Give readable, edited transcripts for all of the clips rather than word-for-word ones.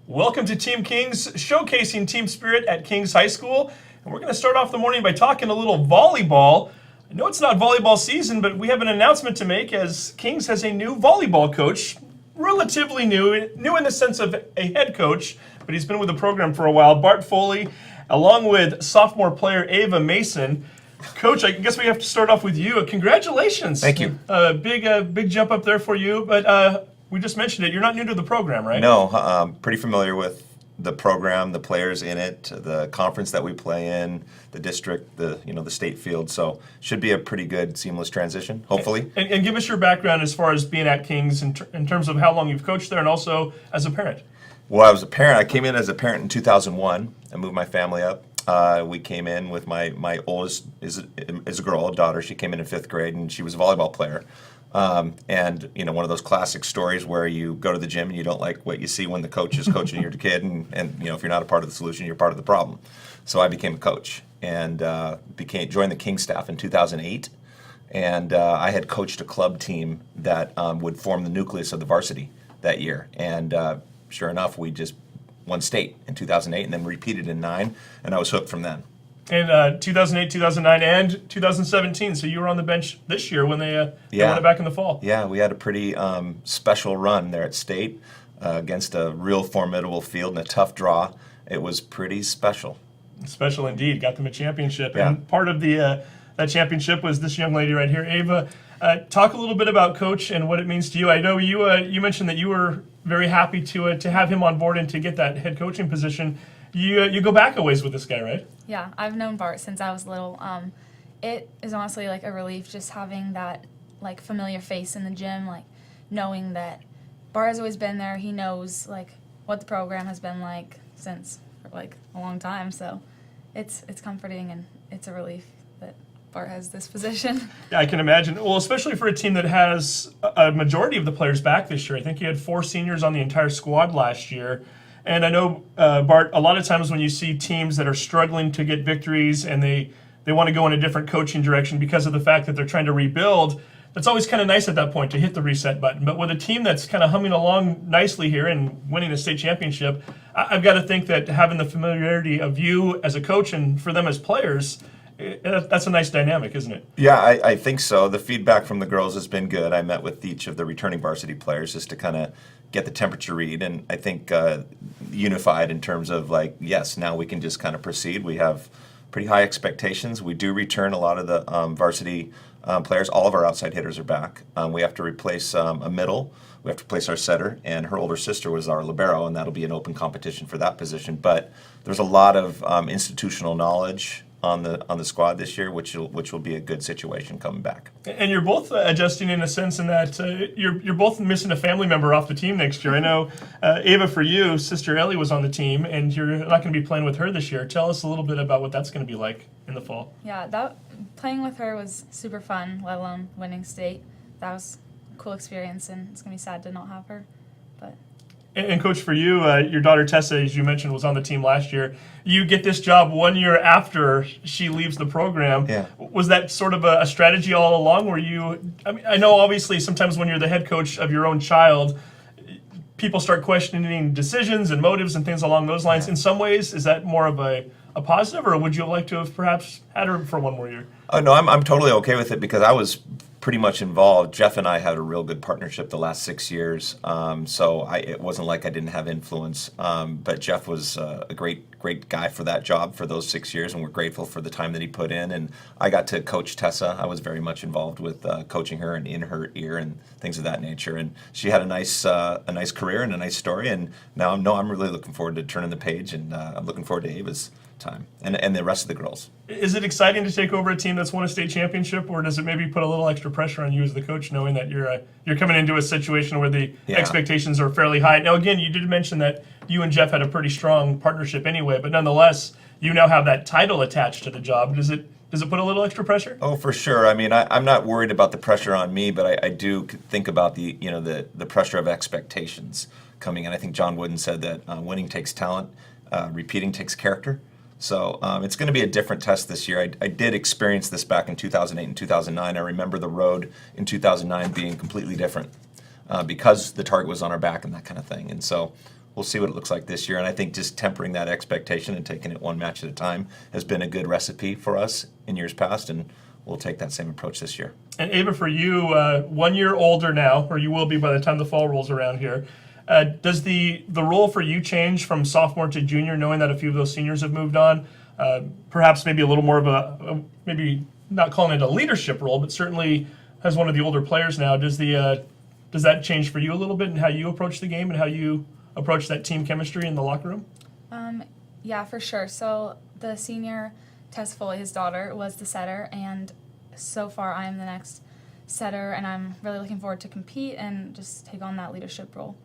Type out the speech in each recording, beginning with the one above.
Welcome to Team Kings, showcasing team spirit at Kings High School. And we're going to start off the morning by talking a little volleyball. I know it's not volleyball season, but we have an announcement to make as Kings has a new volleyball coach. Relatively new in the sense of a head coach, but he's been with the program for a while. Bart Foley, along with sophomore player Ava Mason. Coach, I guess we have to start off with you. Congratulations. Thank you. Big jump up there for you, but we just mentioned it. You're not new to the program, right? No, pretty familiar with the program, the players in it, the conference that we play in, the district, the state field. So should be a pretty good seamless transition, hopefully. And give us your background as far as being at Kings in terms of how long you've coached there and also as a parent. Well, I was a parent. I came in as a parent in 2001. I moved my family up. We came in with my oldest is a girl, a daughter. She came in 5th grade, and she was a volleyball player. And one of those classic stories where you go to the gym and you don't like what you see when the coach is coaching your kid, and if you're not a part of the solution, you're part of the problem. So I became a coach and joined the King staff in 2008, and I had coached a club team that would form the nucleus of the varsity that year. And sure enough, we just won state in 2008, and then repeated in 9, and I was hooked from then. And 2008, 2009, and 2017. So you were on the bench this year when they won it back in the fall. Yeah, we had a pretty special run there at state against a real formidable field and a tough draw. It was pretty special. Special indeed. Got them a championship. Yeah. And part of that championship was this young lady right here, Ava. Talk a little bit about Coach and what it means to you. I know you mentioned that you were very happy to have him on board and to get that head coaching position. You go back a ways with this guy, right? Yeah, I've known Bart since I was little. It is honestly like a relief just having that like familiar face in the gym, like knowing that Bart has always been there. He knows like what the program has been like since like a long time. So it's comforting and it's a relief that Bart has this position. Yeah, I can imagine. Well, especially for a team that has a majority of the players back this year. I think you had 4 seniors on the entire squad last year. And I know, Bart, a lot of times when you see teams that are struggling to get victories and they want to go in a different coaching direction because of the fact that they're trying to rebuild, that's always kind of nice at that point to hit the reset button. But with a team that's kind of humming along nicely here and winning a state championship, I've got to think that having the familiarity of you as a coach and for them as players, that's a nice dynamic, isn't it? Yeah, I think so. The feedback from the girls has been good. I met with each of the returning varsity players just to kind of get the temperature read, and I think unified in terms of like, yes, now we can just kind of proceed. We have pretty high expectations. We do return a lot of the varsity players. All of our outside hitters are back. We have to replace a middle. We have to replace our setter, and her older sister was our libero, and that'll be an open competition for that position. But there's a lot of institutional knowledge on the squad this year, which will be a good situation coming back. And you're both adjusting in a sense in that you're both missing a family member off the team next year. I know, Ava, for you, Sister Ellie was on the team, and you're not going to be playing with her this year. Tell us a little bit about what that's going to be like in the fall. Yeah, playing with her was super fun, let alone winning state. That was a cool experience, and it's going to be sad to not have her. But. And Coach, for you, your daughter Tessa, as you mentioned, was on the team last year. You get this job 1 year after she leaves the program. Yeah. Was that sort of a strategy all along? I know obviously sometimes when you're the head coach of your own child, people start questioning decisions and motives and things along those lines. Yeah. In some ways, is that more of a positive, or would you like to have perhaps had her for 1 more year? Oh no, I'm totally okay with it because I was pretty much involved. Jeff and I had a real good partnership the last 6 years, so it wasn't like I didn't have influence. But Jeff was a great guy for that job for those 6 years, and we're grateful for the time that he put in. And I got to coach Tessa. I was very much involved with coaching her and in her ear and things of that nature. And she had a nice career and a nice story. And now I'm really looking forward to turning the page, and I'm looking forward to Ava's time and the rest of the girls. Is it exciting to take over a team that's won a state championship, or does it maybe put a little extra pressure on you as the coach, knowing that you're coming into a situation where the expectations are fairly high? Now, again, you did mention that you and Jeff had a pretty strong partnership anyway, but nonetheless, you now have that title attached to the job. Does it put a little extra pressure? Oh, for sure. I mean, I'm not worried about the pressure on me, but I do think about the pressure of expectations coming in. I think John Wooden said that winning takes talent, repeating takes character. So it's going to be a different test this year. I did experience this back in 2008 and 2009. I remember the road in 2009 being completely different because the target was on our back and that kind of thing. And so we'll see what it looks like this year. And I think just tempering that expectation and taking it one match at a time has been a good recipe for us in years past, and we'll take that same approach this year. And Ava, for you, 1 year older now, or you will be by the time the fall rolls around here. Does the role for you change from sophomore to junior, knowing that a few of those seniors have moved on? Perhaps maybe a little more of maybe not calling it a leadership role, but certainly as one of the older players now. Does that change for you a little bit in how you approach the game and how you approach that team chemistry in the locker room? Yeah, for sure. So the senior, Tess Foley, his daughter, was the setter, and so far I am the next setter, and I'm really looking forward to compete and just take on that leadership role.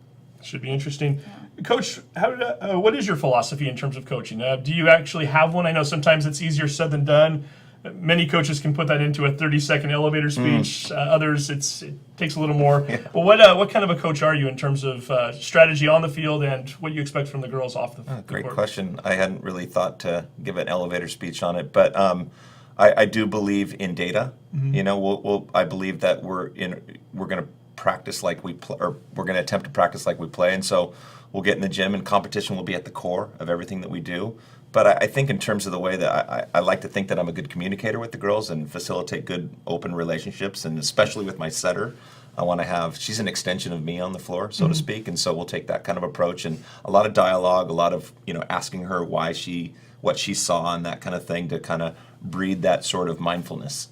Should be interesting. Yeah. Coach, what is your philosophy in terms of coaching? Do you actually have one? I know sometimes it's easier said than done. Many coaches can put that into a 30-second elevator speech. Others, it takes a little more. Yeah. Well, what kind of a coach are you in terms of strategy on the field and what you expect from the girls off the court? Great question. I hadn't really thought to give an elevator speech on it, but I do believe in data. Mm-hmm. You know, I believe that we're going to practice like we play, or we're going to attempt to practice like we play, and so we'll get in the gym, and competition will be at the core of everything that we do. But I think in terms of the way that I like to think that I'm a good communicator with the girls and facilitate good open relationships, and especially with my setter, I want to have, she's an extension of me on the floor, so to speak, and so we'll take that kind of approach, and a lot of dialogue, a lot of, asking her what she saw and that kind of thing to kind of breed that sort of mindfulness.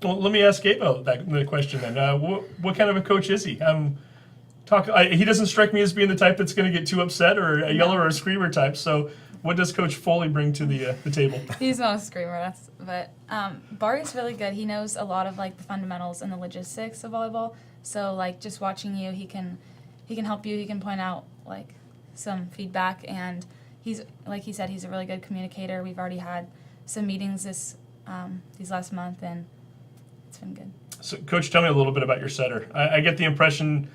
Well, let me ask Ava the question then. What kind of a coach is he? He doesn't strike me as being the type that's going to get too upset or a yeller or a screamer type, so what does Coach Foley bring to the table? He's not a screamer, but Bart is really good. He knows a lot of the fundamentals and the logistics of volleyball. So just watching you, he can help you. He can point out some feedback, and he's like he said, he's a really good communicator. We've already had some meetings these last month, and it's been good. So, Coach, tell me a little bit about your setter. I get the impression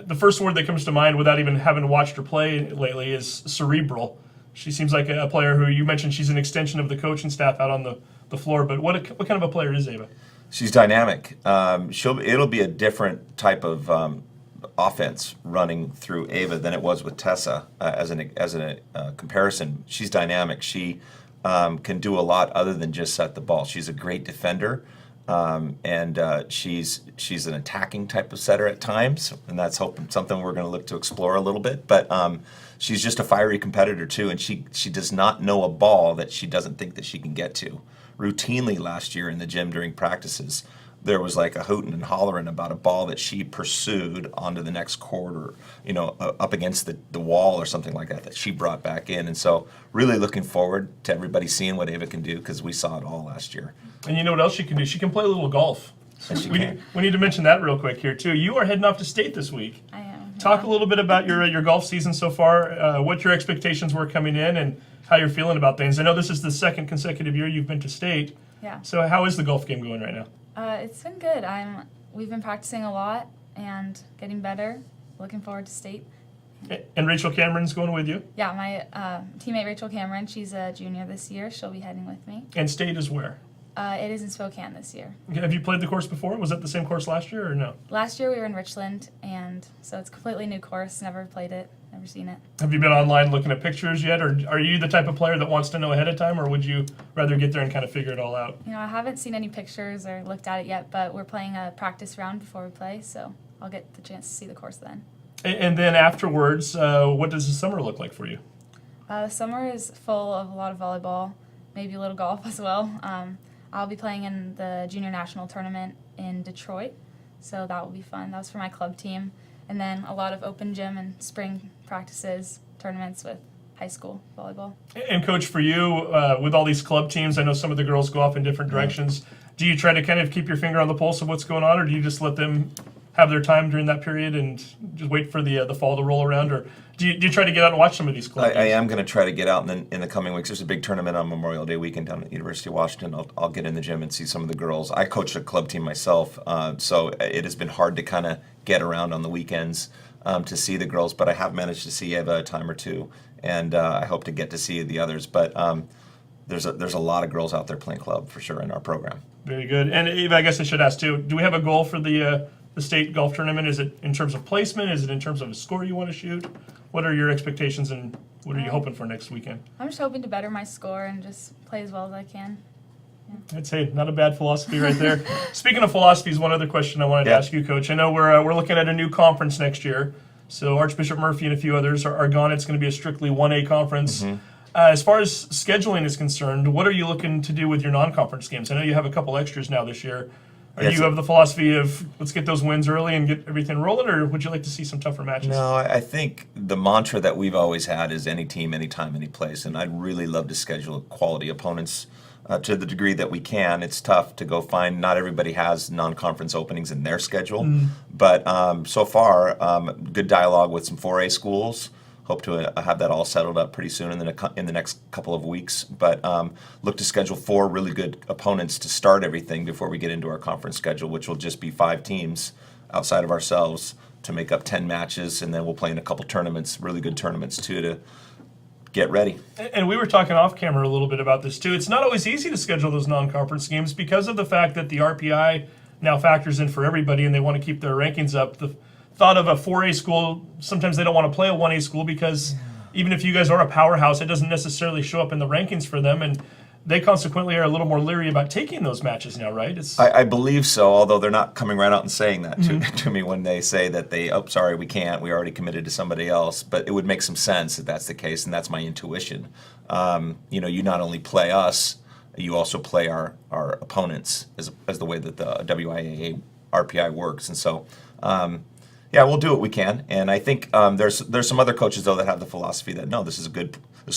the first word that comes to mind, without even having watched her play lately, is cerebral. She seems like a player who, you mentioned she's an extension of the coaching staff out on the floor, but what kind of a player is Ava? She's dynamic. It'll be a different type of offense running through Ava than it was with Tessa as a comparison. She's dynamic. She can do a lot other than just set the ball. She's a great defender, and she's an attacking type of setter at times, and that's something we're going to look to explore a little bit. But she's just a fiery competitor too, and she does not know a ball that she doesn't think that she can get to. Routinely last year in the gym during practices, there was a hooting and hollering about a ball that she pursued onto the next court, or up against the wall or something like that she brought back in. And so really looking forward to everybody seeing what Ava can do, because we saw it all last year. And you know what else she can do? She can play a little golf. We need to mention that real quick here too. You are heading off to state this week. I am. Talk a little bit about your golf season so far, what your expectations were coming in, and how you're feeling about things. I know this is the second consecutive year you've been to state. Yeah. So how is the golf game going right now? It's been good. We've been practicing a lot and getting better. Looking forward to state. And Rachel Cameron's going with you? Yeah, my teammate Rachel Cameron, she's a junior this year. She'll be heading with me. And state is where? It is in Spokane this year. Okay. Have you played the course before? Was that the same course last year or no? Last year we were in Richland, and so it's a completely new course. Never played it, never seen it. Have you been online looking at pictures yet, or are you the type of player that wants to know ahead of time, or would you rather get there and kind of figure it all out? I haven't seen any pictures or looked at it yet, but we're playing a practice round before we play, so I'll get the chance to see the course then. And then afterwards, what does the summer look like for you? The summer is full of a lot of volleyball, maybe a little golf as well. I'll be playing in the junior national tournament in Detroit, so that will be fun. That was for my club team. And then a lot of open gym and spring practices, tournaments with high school volleyball. And Coach, for you, with all these club teams, I know some of the girls go off in different directions. Do you try to kind of keep your finger on the pulse of what's going on, or do you just let them have their time during that period and just wait for the fall to roll around? Or do you try to get out and watch some of these club games? I am going to try to get out in the coming weeks. There's a big tournament on Memorial Day weekend down at the University of Washington. I'll get in the gym and see some of the girls. I coach a club team myself, so it has been hard to kind of get around on the weekends to see the girls, but I have managed to see Ava a time or two, and I hope to get to see the others. But there's a lot of girls out there playing club for sure in our program. Very good. And Ava, I guess I should ask too, do we have a goal for the the state golf tournament? Is it in terms of placement? Is it in terms of a score you want to shoot? What are your expectations and what are you hoping for next weekend? I'm just hoping to better my score and just play as well as I can. I'd say not a bad philosophy right there. Speaking of philosophies, one other question I wanted to ask you, Coach. I know we're looking at a new conference next year. So Archbishop Murphy and a few others are gone. It's going to be a strictly 1A conference. As far as scheduling is concerned, what are you looking to do with your non-conference games? I know you have a couple extras now this year. Do you have the philosophy of let's get those wins early and get everything rolling, or would you like to see some tougher matches? No, I think the mantra that we've always had is any team, anytime, any place. And I'd really love to schedule quality opponents to the degree that we can. It's tough to go find. Not everybody has non-conference openings in their schedule. But so far, good dialogue with some 4A schools. Hope to have that all settled up pretty soon in the next couple of weeks. But look to schedule 4 really good opponents to start everything before we get into our conference schedule, which will just be 5 teams outside of ourselves to make up 10 matches, and then we'll play in a couple tournaments, really good tournaments too, to get ready. And we were talking off camera a little bit about this too. It's not always easy to schedule those non-conference games because of the fact that the RPI now factors in for everybody and they want to keep their rankings up. The thought of a 4A school, sometimes they don't want to play a 1A school because even if you guys are a powerhouse, it doesn't necessarily show up in the rankings for them, and they consequently are a little more leery about taking those matches now, right? I believe so, although they're not coming right out and saying that to me when they say that sorry, we can't, we already committed to somebody else. But it would make some sense if that's the case, and that's my intuition. You not only play us, you also play our opponents as the way that the WIAA RPI works. And so, we'll do what we can. And I think there's some other coaches, though, that have the philosophy that, no, this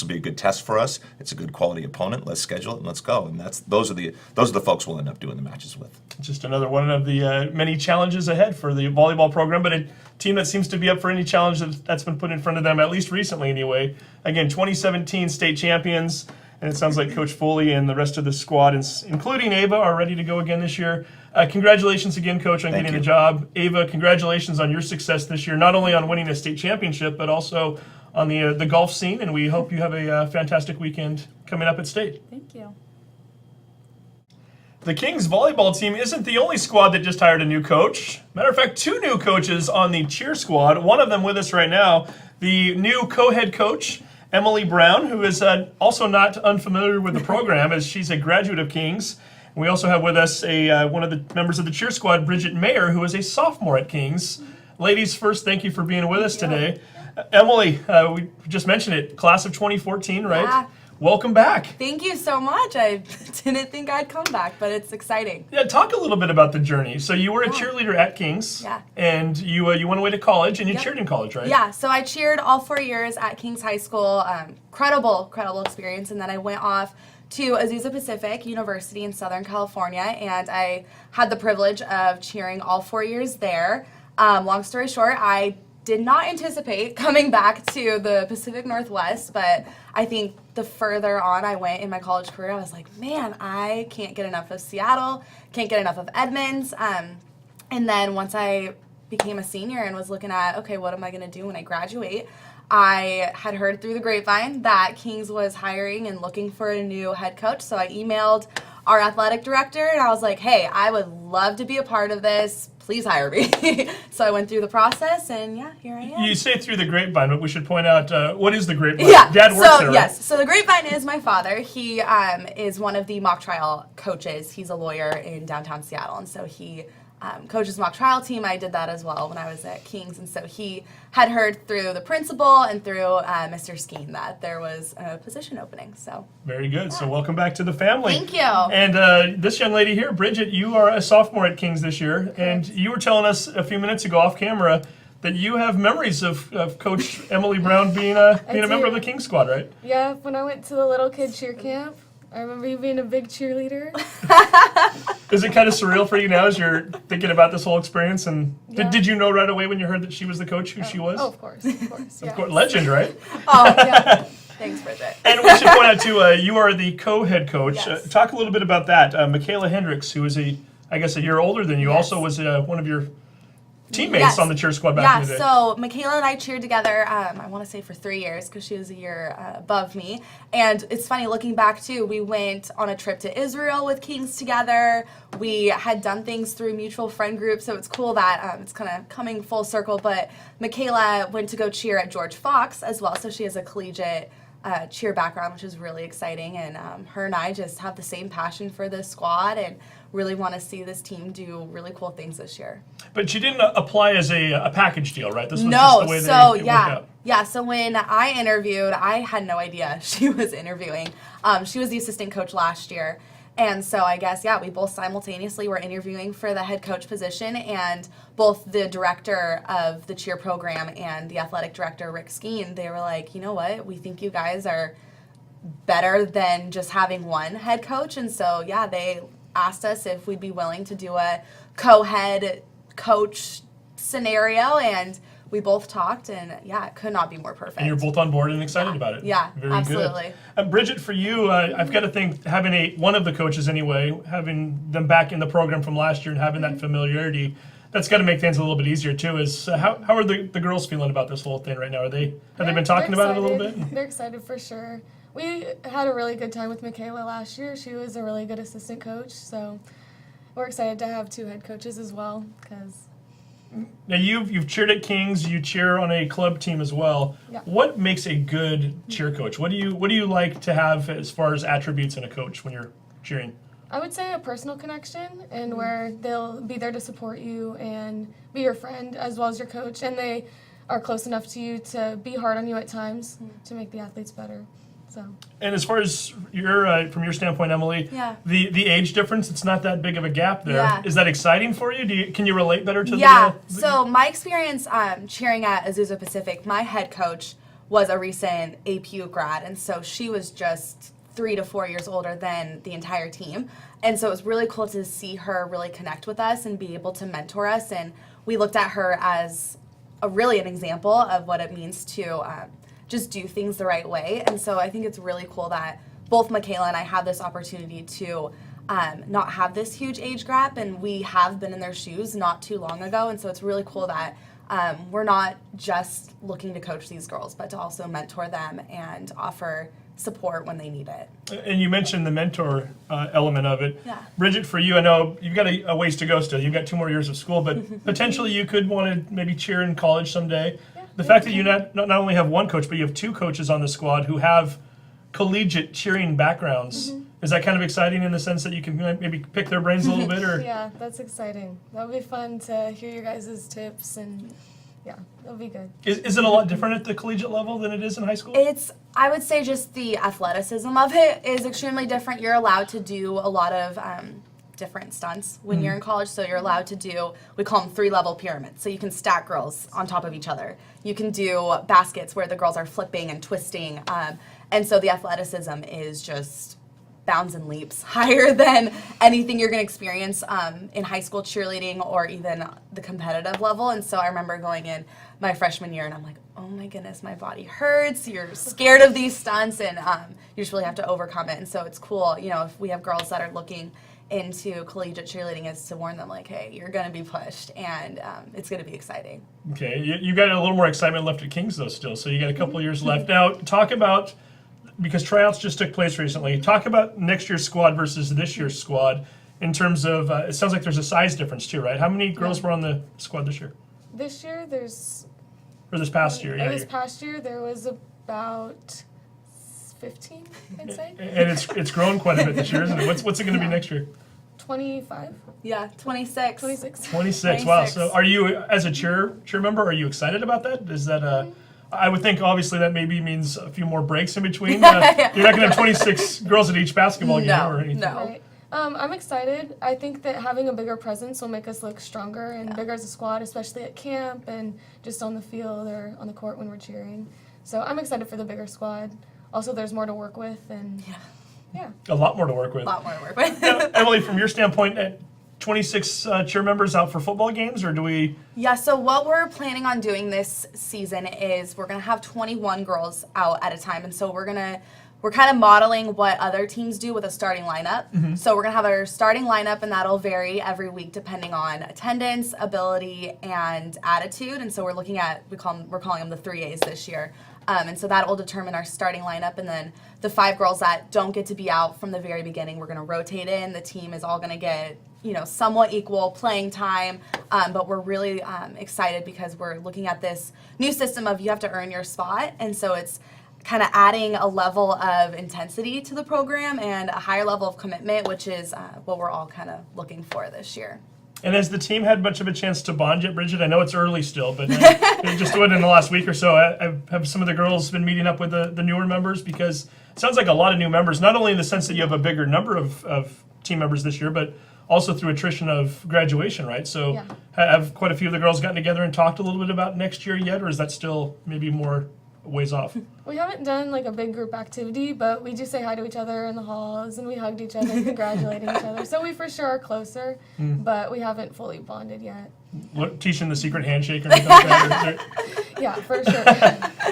will be a good test for us. It's a good quality opponent. Let's schedule it and let's go. And those are the folks we'll end up doing the matches with. Just another one of the many challenges ahead for the volleyball program, but a team that seems to be up for any challenge that's been put in front of them, at least recently anyway. Again, 2017 state champions, and it sounds like Coach Foley and the rest of the squad, including Ava, are ready to go again this year. Congratulations again, Coach, on getting the job. Ava, congratulations on your success this year, not only on winning a state championship, but also on the golf scene, and we hope you have a fantastic weekend coming up at state. Thank you. The Kings volleyball team isn't the only squad that just hired a new coach. Matter of fact, 2 new coaches on the cheer squad. One of them with us right now, the new co-head coach, Emilie Brown, who is also not unfamiliar with the program as she's a graduate of Kings. We also have with us one of the members of the cheer squad, Bridgit Mehrer, who is a sophomore at Kings. Ladies, first, thank you for being with us today. Emilie, we just mentioned it, class of 2014, right? Yeah. Welcome back. Thank you so much. I didn't think I'd come back, but it's exciting. Yeah, talk a little bit about the journey. So you were a cheerleader at Kings, and you went away to college, and you cheered in college, right? Yeah, so I cheered all 4 years at Kings High School. Incredible experience, and then I went off to Azusa Pacific University in Southern California, and I had the privilege of cheering all 4 years there. Long story short, I did not anticipate coming back to the Pacific Northwest, but I think the further on I went in my college career, I was like, man, I can't get enough of Seattle, can't get enough of Edmonds. And then once I became a senior and was looking at, okay, what am I going to do when I graduate? I had heard through the grapevine that Kings was hiring and looking for a new head coach, so I emailed our athletic director, and I was like, hey, I would love to be a part of this. Please hire me. So I went through the process, and here I am. You say through the grapevine, but we should point out, what is the grapevine? Yeah. Dad works there, right? Yes. So the grapevine is my father. He is one of the mock trial coaches. He's a lawyer in downtown Seattle, and so he coaches mock trial team. I did that as well when I was at Kings, and so he had heard through the principal and through Mr. Skeen that there was a position opening. So very good. So welcome back to the family. Thank you. And this young lady here, Bridgit, you are a sophomore at Kings this year, and you were telling us a few minutes ago off camera that you have memories of Coach Emilie Brown being a member of the Kings squad, right? Yeah, when I went to the little kid cheer camp, I remember you being a big cheerleader. Is it kind of surreal for you now as you're thinking about this whole experience? And Yeah. did you know right away when you heard that she was the coach who she was? Oh, of course. Of Yeah. course, legend, right? Oh, yeah. Thanks, Bridget. And we should point out too, you are the co-head coach. Yes. Talk a little bit about that. Michaela Hendricks, who is I guess a year older than you, Yes. also was one of your teammates Yes. on the cheer squad back in the day. So Michaela and I cheered together, I want to say for 3 years because she was a year above me. And it's funny looking back too, we went on a trip to Israel with Kings together. We had done things through mutual friend groups, so it's cool that it's kind of coming full circle. But Michaela went to go cheer at George Fox as well, so she has a collegiate cheer background, which is really exciting. And her and I just have the same passion for this squad and really want to see this team do really cool things this year. But you didn't apply as a package deal, right? This was No, just the way so it worked yeah. out. Yeah, so when I interviewed, I had no idea she was interviewing. She was the assistant coach last year. And so I guess, yeah, we both simultaneously were interviewing for the head coach position, and both the director of the cheer program and the athletic director, Rick Skeen, they were like, you know what, we think you guys are better than just having one head coach. And so, yeah, they asked us if we'd be willing to do a co-head coach scenario, and we both talked, and yeah, it could not be more perfect. And you're both on board and excited about it. Yeah, Very absolutely. good. Bridgit, for you, I've got to think having one of the coaches anyway, having them back in the program from last year and having that familiarity, that's got to make things a little bit easier too. Is how are the girls feeling about this whole thing right now? Have they been talking about it a little bit? They're excited for sure. We had a really good time with Michaela last year. She was a really good assistant coach, so we're excited to have 2 head coaches as well. Because Now you've cheered at Kings, you cheer on a club team as well. Yeah. What makes a good cheer coach? What do you like to have as far as attributes in a coach when you're cheering? I would say a personal connection, and where they'll be there to support you and be your friend as well as your coach, and they are close enough to you to be hard on you at times to make the athletes better. So. And as far as from your standpoint, Emilie, Yeah. the age difference, it's not that big of a gap there. Yeah. Is that exciting for you? Can you relate better to Yeah, the so my experience cheering at Azusa Pacific, my head coach was a recent APU grad, and so she was just 3 to 4 years older than the entire team. And so it was really cool to see her really connect with us and be able to mentor us. And we looked at her as really an example of what it means to just do things the right way. And so I think it's really cool that both Michaela and I have this opportunity to not have this huge age gap, and we have been in their shoes not too long ago. And so it's really cool that we're not just looking to coach these girls, but to also mentor them and offer support when they need it. And you mentioned the mentor element of it. Yeah. Bridgit, for you, I know you've got a ways to go still. You've got 2 more years of school, but potentially you could want to maybe cheer in college someday. The fact that you not only have one coach, but you have 2 coaches on the squad who have collegiate cheering backgrounds, is that kind of exciting in the sense that you can maybe pick their brains a little bit? Or Yeah, that's exciting. That'll be fun to hear your guys' tips, and yeah, that'll be good. is it a lot different at the collegiate level than it is in high school? It's, I would say, just the athleticism of it is extremely different. You're allowed to do a lot of different stunts when you're in college. So you're allowed to do, we call them 3-level pyramids. So you can stack girls on top of each other. You can do baskets where the girls are flipping and twisting. And so the athleticism is just bounds and leaps higher than anything you're going to experience in high school cheerleading or even the competitive level. And so I remember going in my freshman year and I'm like, oh my goodness, my body hurts. You're scared of these stunts, and you just really have to overcome it. And so it's cool, you know, if we have girls that are looking into collegiate cheerleading, is to warn them like, hey, you're going to be pushed, and it's going to be exciting. Okay, you got a little more excitement left at Kings though still, so you got a couple years left. Now, talk about, because tryouts just took place recently, talk about next year's squad versus this year's squad in terms of, it sounds like there's a size difference too, right? How many girls were on the squad this year? This year, there's... Or this past year, yeah. This past year, there was about 15, I'd say. And it's grown quite a bit this year, isn't it? What's it going to be next year? 25, Yeah, 26. 26. 26. Wow. So are you, as a cheer member, are you excited about that? Is that I would think obviously that maybe means a few more breaks in between. You're not going to have 26 girls at each basketball game or anything. No. Right. I'm excited. I think that having a bigger presence will make us look stronger and bigger as a squad, especially at camp and just on the field or on the court when we're cheering. So I'm excited for the bigger squad. Also, there's more to work with, and yeah. A lot more to work with. A lot more to work with. Now, Emilie, from your standpoint, 26 cheer members out for football games, or do we? Yeah, so what we're planning on doing this season is we're going to have 21 girls out at a time, and so we're we're kind of modeling what other teams do with a starting lineup. So we're going to have our starting lineup, and that'll vary every week depending on attendance, ability, and attitude. And so we're looking at, we're calling them the 3As this year. And so that will determine our starting lineup. And then the 5 girls that don't get to be out from the very beginning, we're going to rotate in. The team is all going to get, somewhat equal playing time. But we're really excited because we're looking at this new system of you have to earn your spot. And so it's kind of adding a level of intensity to the program and a higher level of commitment, which is what we're all kind of looking for this year. And has the team had much of a chance to bond yet, Bridgit? I know it's early still, but just within the last week or so, have some of the girls been meeting up with the newer members? Because it sounds like a lot of new members, not only in the sense that you have a bigger number of team members this year, but also through attrition of graduation, right? So Yeah. have quite a few of the girls gotten together and talked a little bit about next year yet, or is that still maybe more ways off? We haven't done like a big group activity, but we do say hi to each other in the halls, and we hugged each other, congratulating each other. So we for sure are closer, but we haven't fully bonded yet. Teaching the secret handshake or anything like that? Yeah, for sure.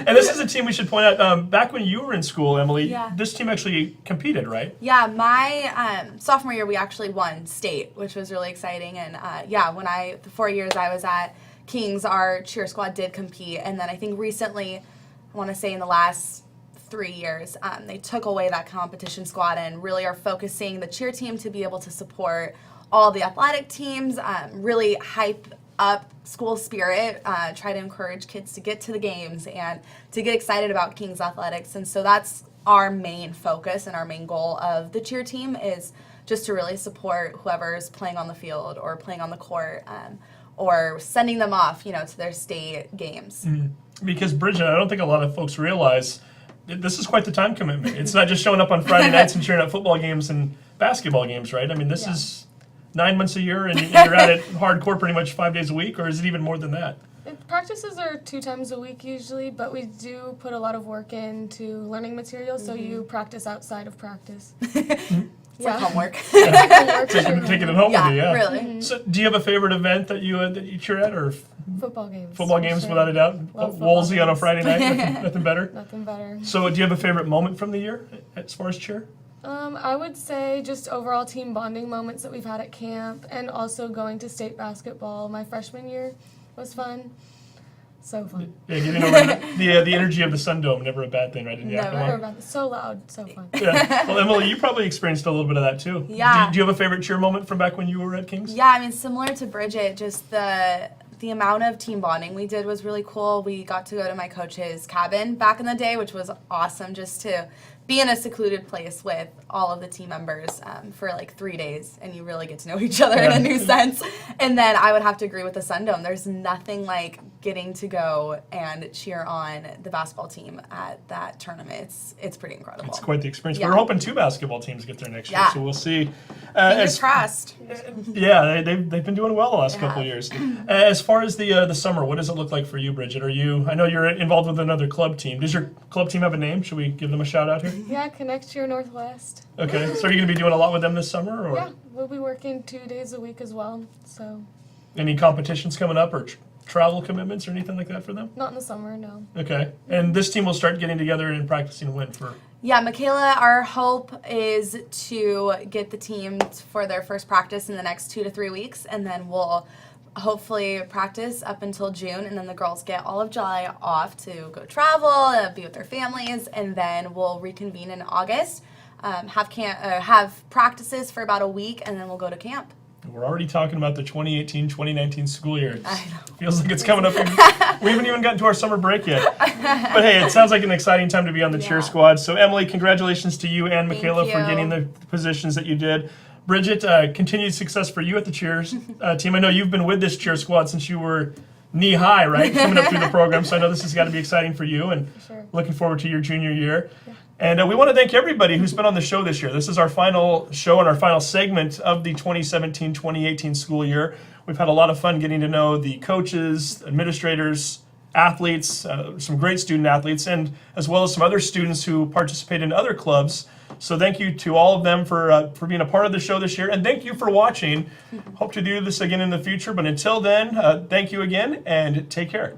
And this is a team we should point out, back when you were in school, Emily, Yeah. this team actually competed, right? Yeah, my sophomore year we actually won state, which was really exciting. And the 4 years I was at Kings, our cheer squad did compete. And then I think recently, I want to say in the last 3 years, they took away that competition squad and really are focusing the cheer team to be able to support all the athletic teams, really hype up school spirit, try to encourage kids to get to the games and to get excited about Kings athletics. And so that's our main focus and our main goal of the cheer team is just to really support whoever's playing on the field or playing on the court, or sending them off, to their state games. Because Bridgit, I don't think a lot of folks realize this is quite the time commitment. It's not just showing up on Friday nights and cheering at football games and basketball games, right? I mean, this is 9 months a year, and you're at it hardcore pretty much 5 days a week, or is it even more than that? Practices are 2 times a week usually, but we do put a lot of work into learning materials, so you practice outside of practice. It's like homework. Taking it home with you, yeah. Really. So, do you have a favorite event that you cheer at, or Football games. football for games sure. without a doubt? Love football Woolsey on a games. Friday night, nothing better. Nothing better. So, do you have a favorite moment from the year as far as cheer? I would say just overall team bonding moments that we've had at camp, and also going to state basketball my freshman year was fun. So fun. Yeah, getting over the energy of the Sun Dome, never a bad thing, right? In the Never. afternoon. So loud, so fun. Yeah. Well, Emily, you probably experienced a little bit of that too. Yeah. Do you have a favorite cheer moment from back when you were at Kings? Yeah, I mean, similar to Bridgit, just the amount of team bonding we did was really cool. We got to go to my coach's cabin back in the day, which was awesome, just to be in a secluded place with all of the team members for like 3 days, and you really get to know each other in a new sense. And then I would have to agree with the Sun Dome. There's nothing like getting to go and cheer on the basketball team at that tournament. It's pretty incredible. It's quite the experience. Yeah. We're hoping 2 basketball teams get there next year, Yeah. so we'll see. Fingers crossed. Yeah, they've been doing well the last couple of years. As far as the summer, what does it look like for you, Bridgit? I know you're involved with another club team. Does your club team have a name? Should we give them a shout out here? Yeah, Connect Cheer Northwest. Okay, so are you going to be doing a lot with them this summer? Or Yeah, we'll be working 2 days a week as well. So any competitions coming up, or travel commitments or anything like that for them? not in the summer, no. Okay, and this team will start getting together and practicing when for? Yeah, Michaela, our hope is to get the team for their first practice in the next 2 to 3 weeks, and then we'll hopefully practice up until June, and then the girls get all of July off to go travel, be with their families, and then we'll reconvene in August, have practices for about a week, and then we'll go to camp. We're already talking about the 2018-2019 school year. I know. Feels like it's coming up. We haven't even gotten to our summer break yet. But hey, it sounds like an exciting time to be on the cheer squad. So Emily, congratulations to you and Michaela for you. getting the positions that you did. Bridgit, continued success for you at the cheers team. I know you've been with this cheer squad since you were knee high, right? Coming up through the program. So I know this has got to be exciting for you, and Sure. looking forward to your junior year. And we want to thank everybody who's been on the show this year. This is our final show and our final segment of the 2017-2018 school year. We've had a lot of fun getting to know the coaches, administrators, athletes, some great student athletes, and as well as some other students who participate in other clubs. So thank you to all of them for being a part of the show this year, and thank you for watching. Hope to do this again in the future, but until then, thank you again, and take care.